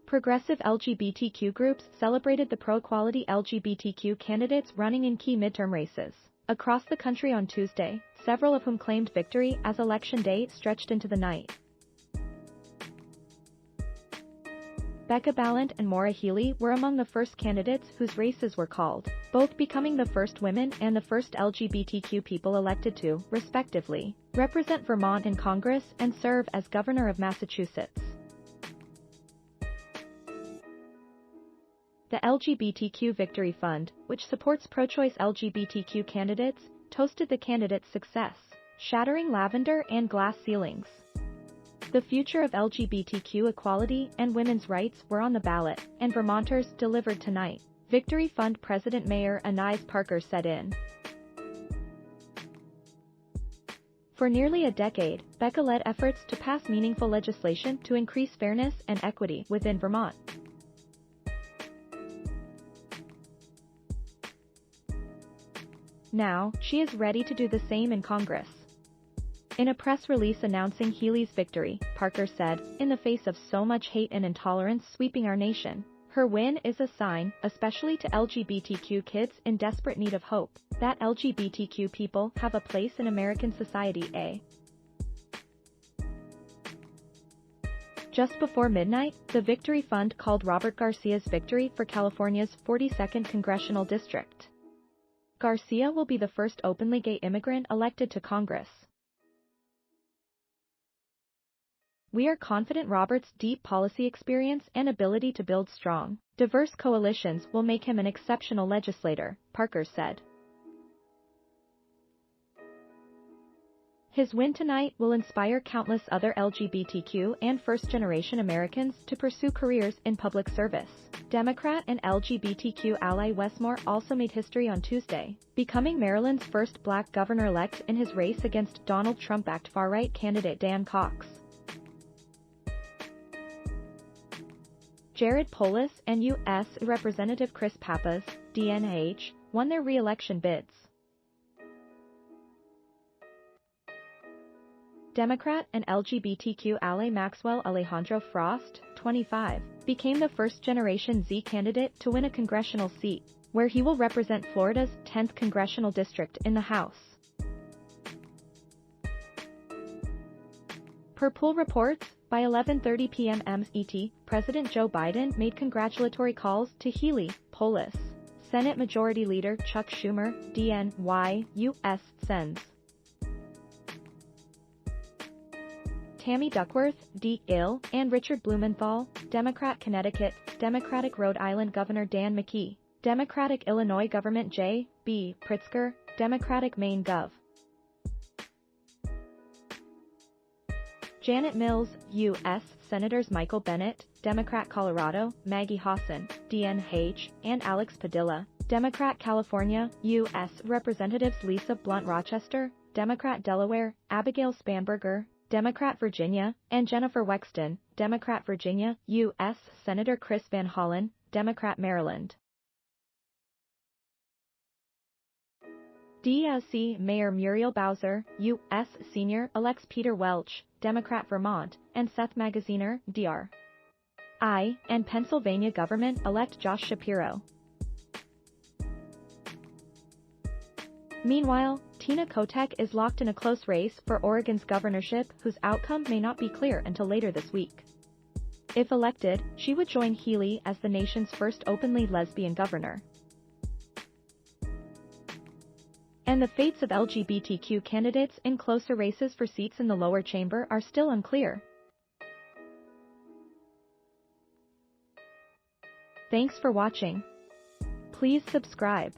Progressive LGBTQ groups celebrated the pro-equality LGBTQ candidates running in key midterm races across the country on Tuesday, several of whom claimed victory as Election Day stretched into the night. Becca Balint and Maura Healey were among the first candidates whose races were called, both becoming the first women and the first LGBTQ people elected to, respectively, represent Vermont in Congress and serve as governor of Massachusetts. The LGBTQ Victory Fund, which supports pro-choice LGBTQ candidates, toasted the candidates' success, shattering lavender and glass ceilings. The future of LGBTQ equality and women's rights were on the ballot, and Vermonters delivered tonight, Victory Fund President Mayor Anais Parker said in. For nearly a decade, Becca led efforts to pass meaningful legislation to increase fairness and equity within Vermont. Now, she is ready to do the same in Congress. In a press release announcing Healey's victory, Parker said, "In the face of so much hate and intolerance sweeping our nation, her win is a sign, especially to LGBTQ kids in desperate need of hope, that LGBTQ people have a place in American society." Just before midnight, the Victory Fund called Robert Garcia's victory for California's 42nd Congressional District. Garcia will be the first openly gay immigrant elected to Congress. "We are confident Robert's deep policy experience and ability to build strong, diverse coalitions will make him an exceptional legislator," Parker said. His win tonight will inspire countless other LGBTQ and first-generation Americans to pursue careers in public service. Democrat and LGBTQ ally Wes Moore also made history on Tuesday, becoming Maryland's first black governor-elect in his race against Donald Trump-backed far-right candidate Dan Cox. Jared Polis and U.S. Representative Chris Pappas, DNH, won their re-election bids. Democrat and LGBTQ ally Maxwell Alejandro Frost, 25, became the first-generation Z candidate to win a congressional seat, where he will represent Florida's 10th congressional district in the House. Per pool reports, by 11:30 p.m. MST, President Joe Biden made congratulatory calls to Healey, Polis, Senate Majority Leader Chuck Schumer, DNY, U.S. Sens. Tammy Duckworth, D.Il, and Richard Blumenthal, Democrat Connecticut, Democratic Rhode Island Governor Dan McKee, Democratic Illinois Government J.B. Pritzker, Democratic Maine Gov. Janet Mills, U.S. Senators Michael Bennet, Democrat Colorado, Maggie Hassan, DNH, and Alex Padilla, Democrat California, U.S. Representatives Lisa Blunt Rochester, Democrat Delaware, Abigail Spanberger, Democrat Virginia, and Jennifer Wexton, Democrat Virginia, U.S. Senator Chris Van Hollen, Democrat Maryland. D.C. Mayor Muriel Bowser, U.S. Senior-elects Peter Welch, Democrat Vermont, and Seth Magaziner, D.R.I., and Pennsylvania Government-elect Josh Shapiro. Meanwhile, Tina Kotek is locked in a close race for Oregon's governorship whose outcome may not be clear until later this week. If elected, she would join Healey as the nation's first openly lesbian governor. And the fates of LGBTQ candidates in closer races for seats in the lower chamber are still unclear. Thanks for watching. Please subscribe.